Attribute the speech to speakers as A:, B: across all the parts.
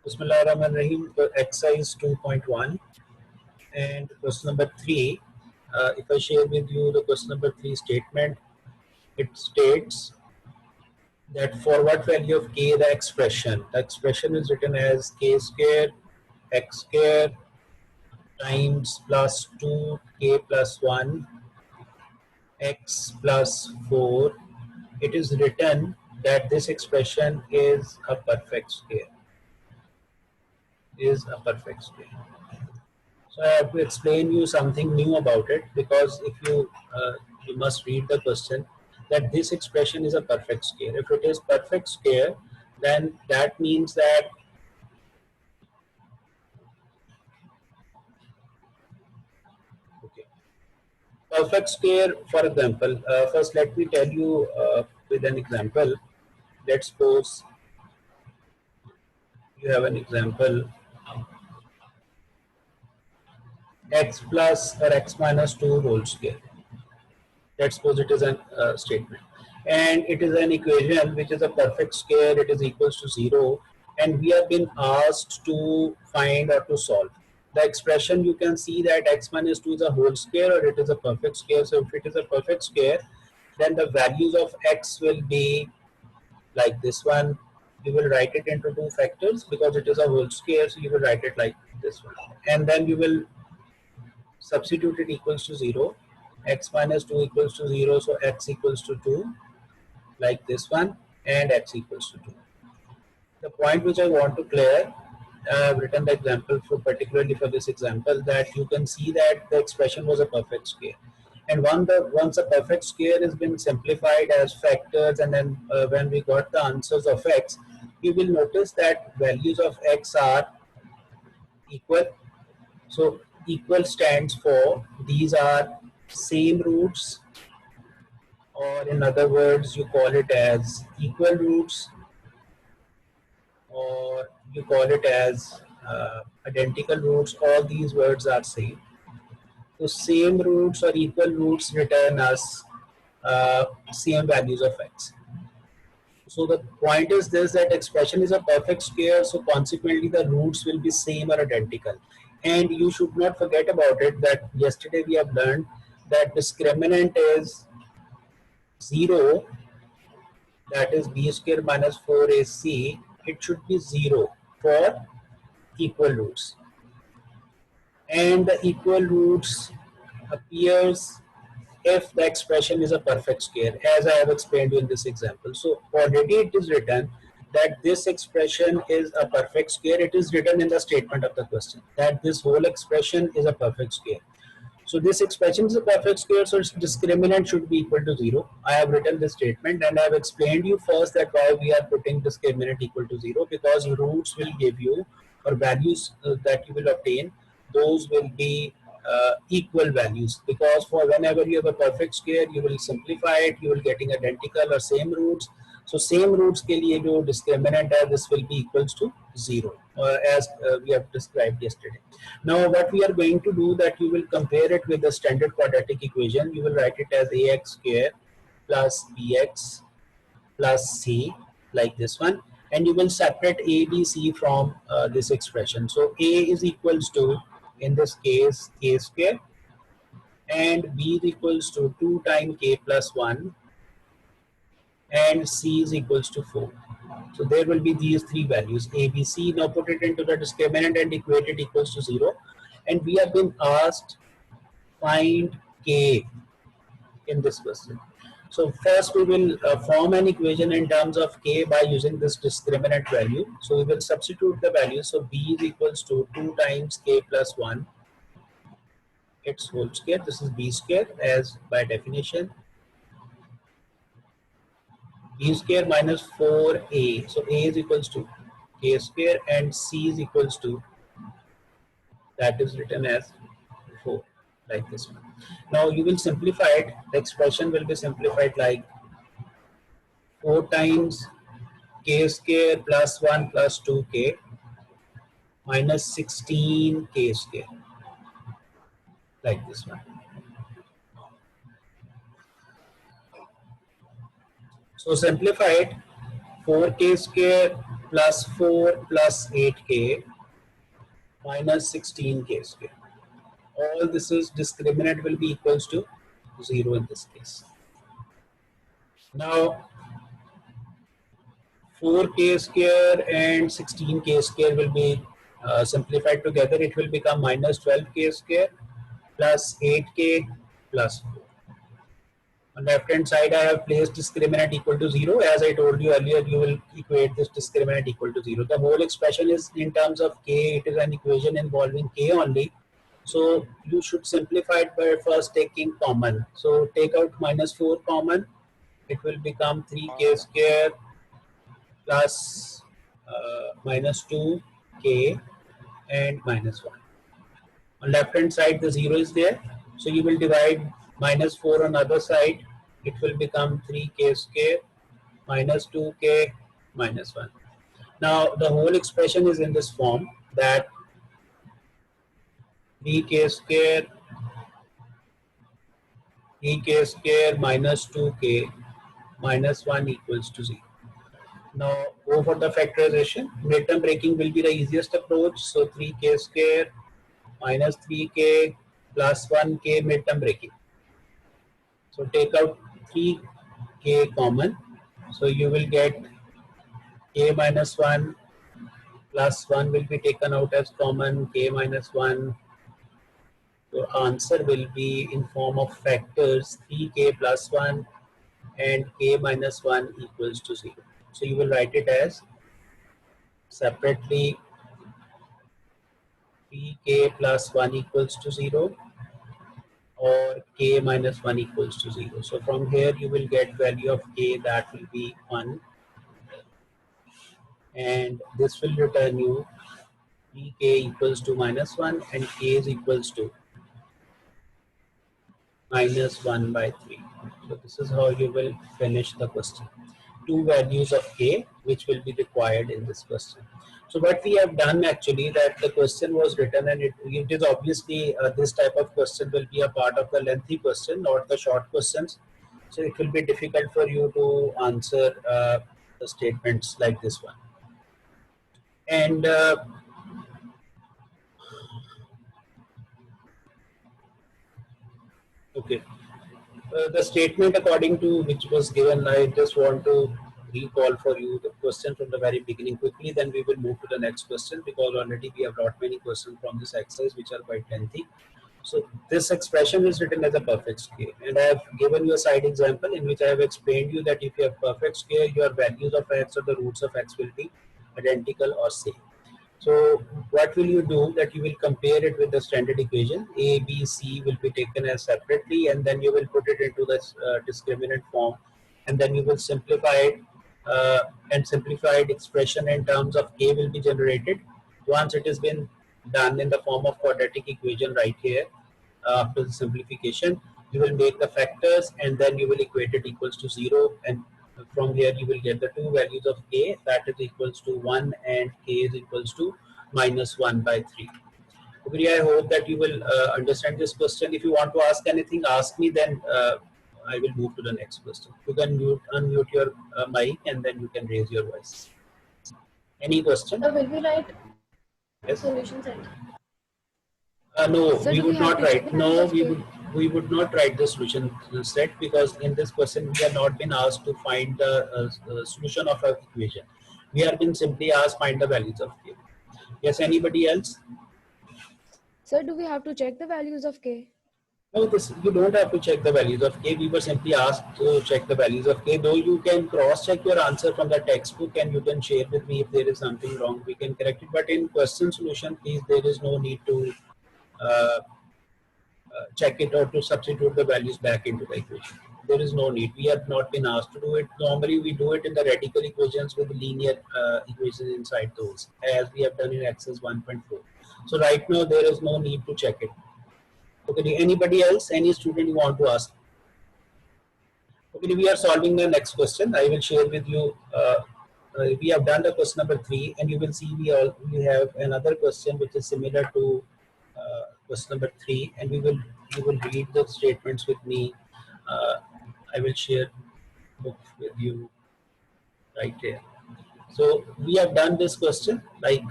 A: Bismillahirrahmanirrahim. Exercise 2.1 and question number 3. If I share with you the question number 3 statement, it states that for what value of k the expression is written as k square x square times plus 2k plus 1 x plus 4. It is written that this expression is a perfect square. So I have to explain you something new about it, because if you must read the question that this expression is a perfect square. If it is perfect square, then that means that okay, perfect square. For example, first let me tell you with an example. Let's suppose you have an example x plus or x minus 2 whole square. Let's suppose it is a statement, and it is an equation which is a perfect square. It is equals to 0, and we have been asked to find or to solve the expression. You can see that x minus 2 is a whole square or it is a perfect square. So if it is a perfect square, then the values of x will be like this one. You will write it into two factors because it is a whole square, so you will write it like this one, and then you will substitute it equals to 0. X minus 2 equals to 0, so x equals to 2, like this one, and x equals to 2. The point which I want to clear, I have written the example for particularly for this example, that you can see that the expression was a perfect square. And once a perfect square has been simplified as factors, and then when we got the answers of x, you will notice that values of x are equal. So equal stands for these are same roots, or in other words you call it as equal roots, or you call it as identical roots. All these words are same. So same roots or equal roots return us same values of x. So the point is this, that expression is a perfect square, so consequently the roots will be same or identical. And you should not forget about it that yesterday we have learned that discriminant is 0, that is b square minus 4ac. It should be 0 for equal roots, and the equal roots appears if the expression is a perfect square, as I have explained you in this example. So already it is written that this expression is a perfect square. It is written in the statement of the question that this whole expression is a perfect square. So this expression is a perfect square, so its discriminant should be equal to 0. I have written this statement, and I have explained you first that why we are putting discriminant equal to 0, because roots will give you, or values that you will obtain, those will be equal values, because for whenever you have a perfect square you will simplify it, you will getting identical or same roots. So same roots के लिए जो discriminant है, this will be equals to 0, as we have described yesterday. Now what we are going to do, that you will compare it with the standard quadratic equation. You will write it as ax square plus bx plus c, like this one, and you will separate a, b, c from this expression. So a is equals to, in this case, k square, and b is equals to 2 times k plus 1, and c is equals to 4. So there will be these three values a, b, c. Now put it into the discriminant and equate it equals to 0. And we have been asked find k in this question. So first we will form an equation in terms of k by using this discriminant value. So we will substitute the value. So b is equals to 2 times k plus 1, its whole square. This is b square as by definition. B square minus 4a. So a is equals to k square, and c is equals to, that is written as 4, like this one. Now you will simplify it. The expression will be simplified like 4 times k square plus 1 plus 2k minus 16k square, like this one. So simplify it. 4k square plus 4 plus 8k minus 16k square. All this is discriminant will be equals to 0 in this case. Now 4k square and 16k square will be simplified together. It will become minus 12k square plus 8k plus 4. On left hand side, I have placed discriminant equal to 0. As I told you earlier, you will equate this discriminant equal to 0. The whole expression is in terms of k. It is an equation involving k only. So you should simplify it by first taking common. So take out minus 4 common. It will become 3k square plus minus 2k and minus 1. On left hand side the 0 is there, so you will divide minus 4 on other side. It will become 3k square minus 2k minus 1. Now the whole expression is in this form, that 3k square minus 2k minus 1 equals to 0. Now go for the factorization. Midterm breaking will be the easiest approach. So 3k square minus 3k plus 1k midterm breaking. So take out 3k common. So you will get k minus 1 plus 1 will be taken out as common, k minus 1. Your answer will be in form of factors 3k plus 1 and k minus 1 equals to 0. So you will write it as separately 3k plus 1 equals to 0 or k minus 1 equals to 0. So from here you will get value of k, that will be 1, and this will return you 3k equals to minus 1 and k is equals to minus 1 by 3. So this is how you will finish the question. Two values of k which will be required in this question. So what we have done actually, that the question was written, and it is obviously this type of question will be a part of the lengthy question, not the short questions. So it will be difficult for you to answer the statements like this one. And okay, the statement according to which was given, I just want to recall for you the question from the very beginning quickly, then we will move to the next question, because already we have got many questions from this exercise which are quite lengthy. So this expression is written as a perfect square, and I have given you a side example in which I have explained you that if you have perfect square, your values of x or the roots of x will be identical or same. So what will you do, that you will compare it with the standard equation. A, B, C will be taken as separately, and then you will put it into this discriminant form, and then you will simplify it, and simplified expression in terms of k will be generated. Once it has been done in the form of quadratic equation right here, after the simplification, you will make the factors and then you will equate it equals to 0, and from here you will get the two values of k, that is equals to 1 and k is equals to minus 1 by 3. Okay, I hope that you will understand this question. If you want to ask anything, ask me, then I will move to the next question. You can unmute your mic and then you can raise your voice. Any question?
B: Will we write
A: Yes.
B: solution set?
A: No,
B: So
A: we
B: do
A: would
B: we have
A: not
B: to check
A: write.
B: the
A: No,
B: values of
A: we
B: k?
A: would not write the solution set, because in this question we are not been asked to find the solution of an equation. We are been simply asked find the values of k. Yes, anybody else?
B: So do we have to check the values of k?
A: No, this you don't have to check the values of k. We were simply asked to check the values of k. Though you can cross check your answer from the textbook and you can share with me if there is something wrong. We can correct it. But in question solution, please, there is no need to uh, check it or to substitute the values back into the equation. There is no need. We have not been asked to do it. Normally, we do it in the radical equations with linear equations inside those, as we have done in exercise 1.4. So right now, there is no need to check it. Okay, anybody else? Any student you want to ask? Okay, we are solving the next question. I will share with you. We have done the question number 3, and you will see we have another question which is similar to question number 3, and you will read the statements with me. I will share book with you right here. So we have done this question, like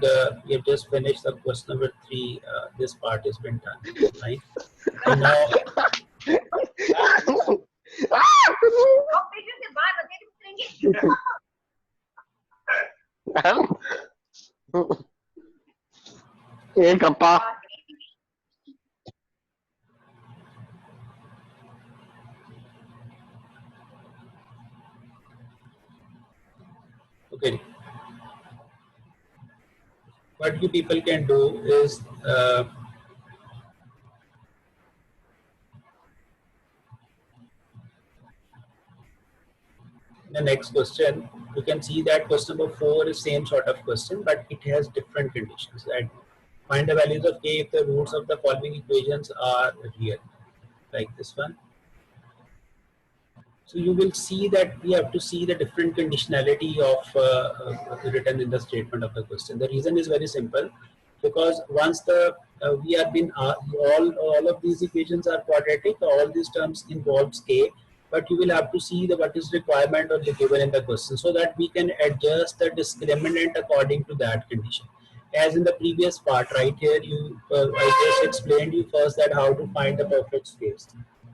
A: we have just finished the question number 3. This part has been done, right? And now,
C: एक अप्पा
A: okay, what you people can do is the next question, you can see that question number 4 is same sort of question, but it has different conditions. That find the values of k if the roots of the following equations are real, like this one. So you will see that we have to see the different conditionality of written in the statement of the question. The reason is very simple, because once the we have been all of these equations are quadratic, all these terms involves k, but you will have to see the what is requirement of the given in the question, so that we can adjust the discriminant according to that condition. As in the previous part, right here, I just explained you first that how to find the perfect squares.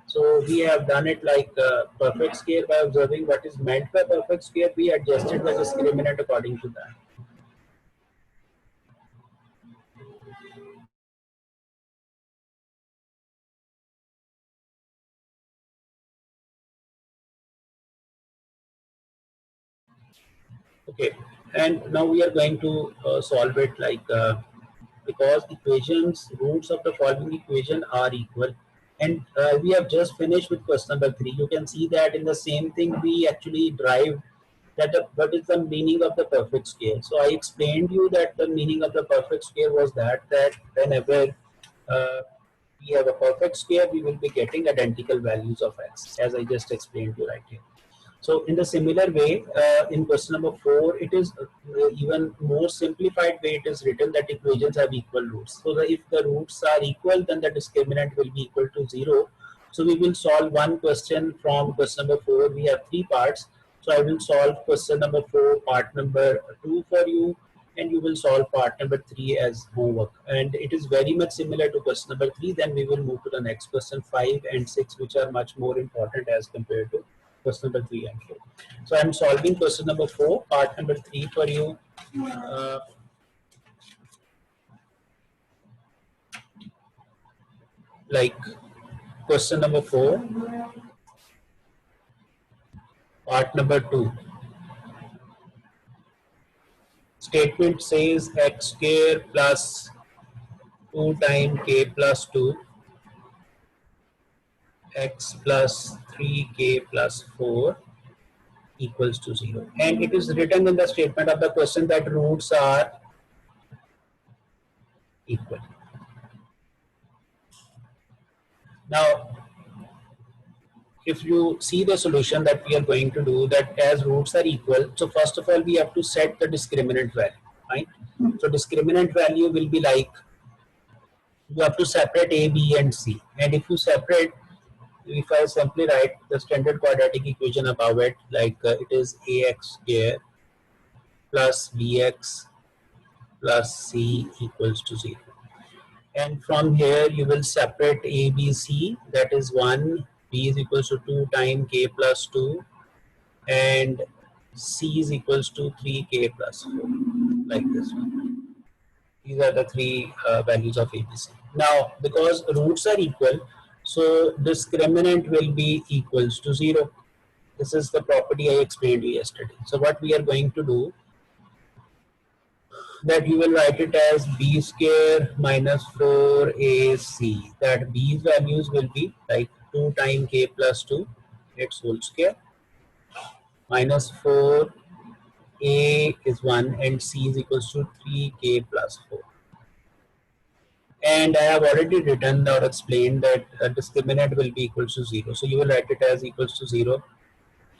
A: So we have done it like perfect square by observing what is meant by perfect square. We adjusted the discriminant according to that. Okay, and now we are going to solve it like because equations, roots of the following equation are equal. And we have just finished with question number 3. You can see that in the same thing we actually derived that what is the meaning of the perfect square. So I explained you that the meaning of the perfect square was that whenever uh, we have a perfect square, we will be getting identical values of x, as I just explained you right here. So in the similar way, in question number 4, it is even more simplified way. It is written that equations have equal roots. So if the roots are equal, then the discriminant will be equal to 0. So we will solve one question from question number 4. We have 3 parts. So I will solve question number 4, part number 2 for you, and you will solve part number 3 as homework. And it is very much similar to question number 3. Then we will move to the next question 5 and 6, which are much more important as compared to question number 3 and 4. So I'm solving question number 4, part number 3 for you. Like question number 4, part number 2. Statement says x square plus 2 times k plus 2, x plus 3k plus 4 equals to 0. And it is written in the statement of the question that roots are equal. Now, if you see the solution that we are going to do, that as roots are equal, so first of all we have to set the discriminant value, right? So discriminant value will be like, you have to separate a, b and c, and if you separate, if I simply write the standard quadratic equation above it, like it is ax square plus bx plus c equals to 0. And from here you will separate a, b, c, that is 1, b is equals to 2 times k plus 2, and c is equals to 3k plus 4, like this one. These are the 3 values of ABC. Now, because roots are equal, so discriminant will be equals to 0. This is the property I explained you yesterday. So what we are going to do, that you will write it as b square minus 4ac, that b's values will be like 2 times k plus 2, its whole square, minus 4, a is 1, and c is equals to 3k plus 4. And I have already written or explained that discriminant will be equal to 0. So you will write it as equals to 0,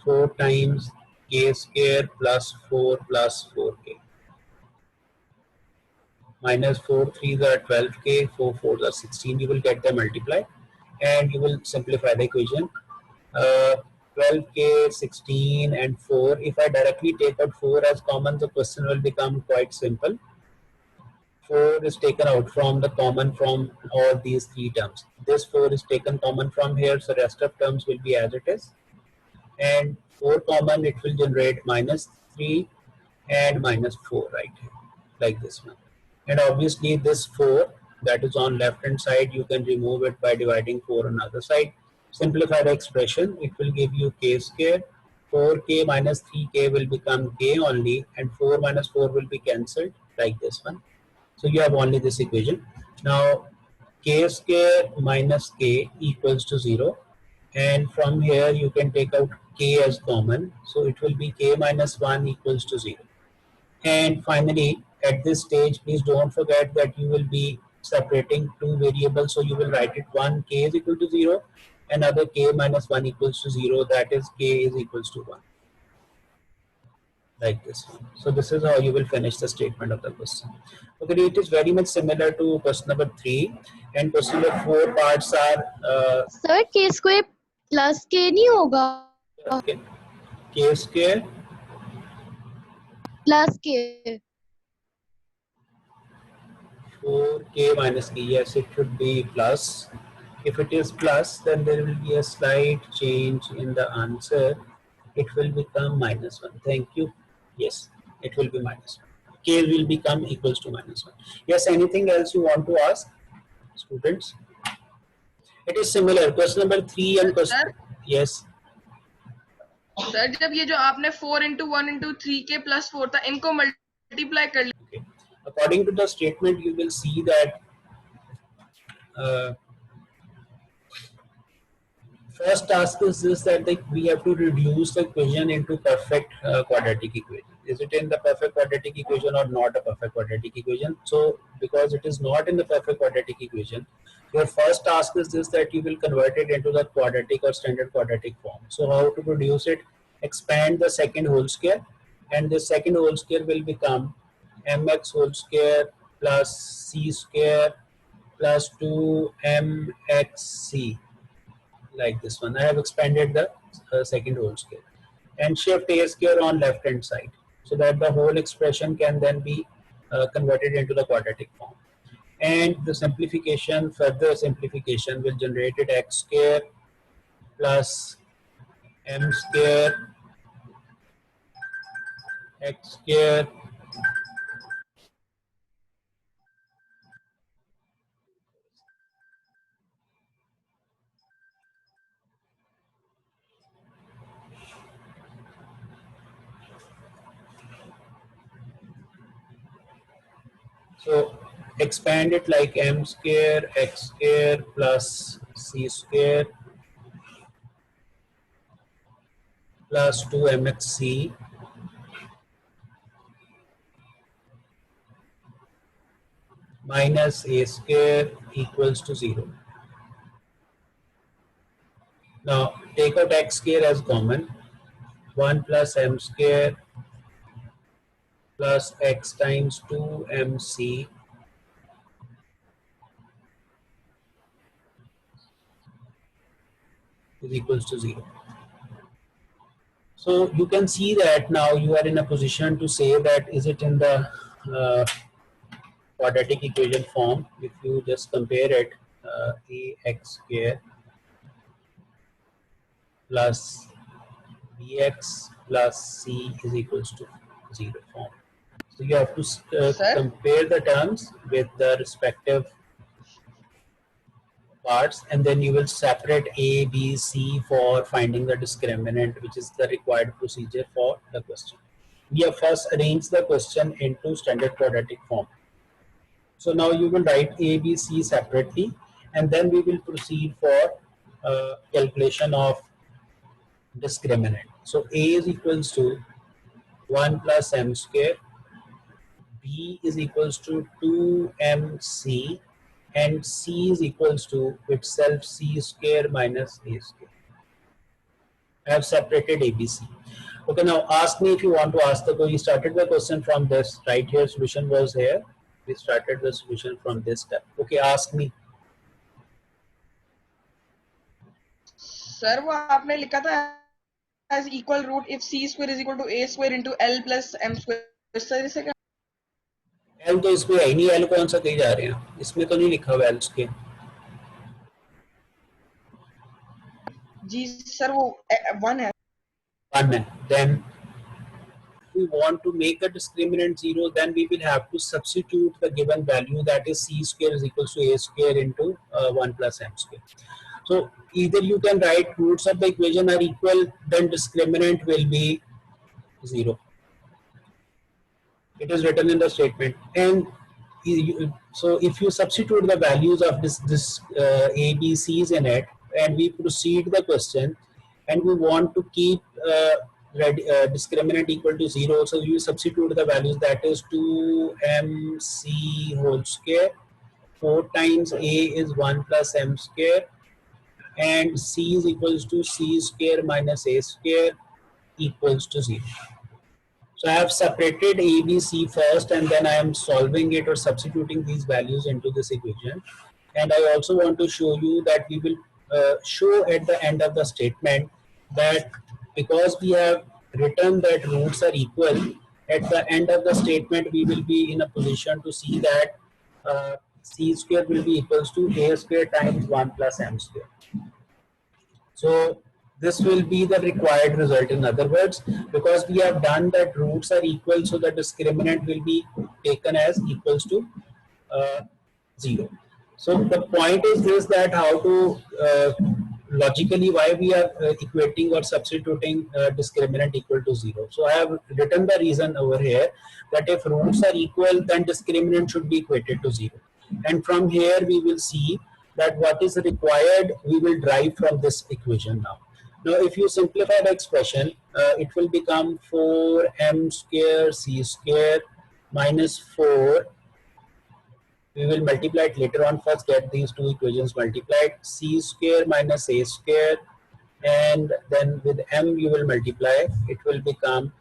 A: 4 times k square plus 4 plus 4k. Minus 4 3s are 12k, 4 4s are 16. You will get them multiplied and you will simplify the equation. 12k, 16 and 4. If I directly take out 4 as common, the question will become quite simple. 4 is taken out from the common from all these three terms. This 4 is taken common from here, so rest of terms will be as it is. And 4 common, it will generate minus 3 and minus 4 right here, like this one. And obviously this 4 that is on left hand side, you can remove it by dividing 4 on the other side. Simplify the expression, it will give you k square. 4k minus 3k will become k only, and 4 minus 4 will be cancelled, like this one. So you have only this equation. Now k square minus k equals to 0, and from here you can take out k as common, so it will be k minus 1 equals to 0. And finally, at this stage, please don't forget that you will be separating two variables, so you will write it one k is equal to 0, another k minus 1 equals to 0, that is k is equals to 1, like this one. So this is how you will finish the statement of the question. Okay, it is very much similar to question number 3, and question number 4 parts are
B: sir k square plus k नहीं होगा
A: okay, k square
B: plus k
A: 4k minus k. Yes, it should be plus. If it is plus, then there will be a slight change in the answer. It will become minus 1. Thank you. Yes, it will be minus 1. K will become equals to minus 1. Yes, anything else you want to ask, students? It is similar. Question number 3 and question.
D: Sir?
A: Yes.
D: Sir जब ये जो आपने 4 into 1 into 3k plus 4 था, इनको multiply कर लिया.
A: Okay. According to the statement, you will see that first task is this, that we have to reduce the equation into perfect quadratic equation. Is it in the perfect quadratic equation or not a perfect quadratic equation? So because it is not in the perfect quadratic equation, your first task is this, that you will convert it into the quadratic or standard quadratic form. So how to produce it? Expand the second whole square, and the second whole square will become mx whole square plus c square plus 2mxc, like this one. I have expanded the second whole square, and shift a square on left hand side, so that the whole expression can then be converted into the quadratic form. And the simplification, further simplification, will generate it x square plus m square x square so expand it like m square x square plus c square plus 2mxc minus a square equals to 0. Now take out x square as common. 1 plus m square plus x times 2mc is equals to 0. So you can see that now you are in a position to say that is it in the quadratic equation form. If you just compare it, ax square plus bx plus c is equals to 0 form. So you have to compare the terms with the respective parts, and then you will separate A, B, C for finding the discriminant, which is the required procedure for the question. We have first arranged the question into standard quadratic form. So now you will write A, B, C separately, and then we will proceed for calculation of discriminant. So A is equals to 1 plus m square, B is equals to 2mc, and C is equals to itself c square minus a square. I have separated ABC. Okay, now ask me if you want to ask the question. We started the question from this, right here, solution was here. We started the solution from this step. Okay, ask me.
D: Sir वो आपने लिखा था has equal root if c square is equal to a square into l plus m square. Sir इसे क्या
A: L तो इसमें है ही नहीं, L कौन सा कहीं जा रहे हैं, इसमें तो नहीं लिखा हुआ L उसके।
D: जी सर वो 1 है।
A: 1 है, then we want to make the discriminant 0, then we will have to substitute the given value, that is c square is equals to a square into 1 plus m square. So either you can write roots of the equation are equal, then discriminant will be 0. It is written in the statement. And so if you substitute the values of this a, b, c's in it, and we proceed the question, and we want to keep discriminant equal to 0, so you substitute the values, that is 2mc whole square, 4 times a is 1 plus m square, and c is equals to c square minus a square equals to 0. So I have separated a, b, c first, and then I am solving it or substituting these values into this equation. And I also want to show you that we will show at the end of the statement that because we have written that roots are equal, at the end of the statement we will be in a position to see that c square will be equals to a square times 1 plus m square. So this will be the required result. In other words, because we have done that roots are equal, so the discriminant will be taken as equals to 0. So the point is this, that how to logically why we are equating or substituting discriminant equal to 0. So I have written the reason over here, that if roots are equal, then discriminant should be equated to 0. And from here we will see that what is required we will derive from this equation now. Now if you simplify the expression, it will become 4m square c square minus 4. We will multiply it later on. First get these two equations multiplied. C square minus a square, and then with m you will multiply. It will become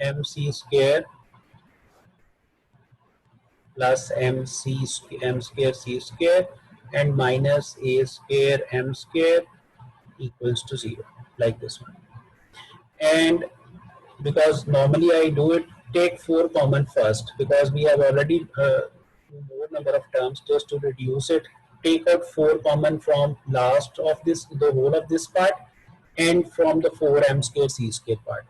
A: mc square plus m square c square, and minus a square m square equals to 0, like this one. And because normally I do it, take 4 common first, because we have already more number of terms. Just to reduce it, take out 4 common from last of this, the whole of this part, and from the 4m square c square part.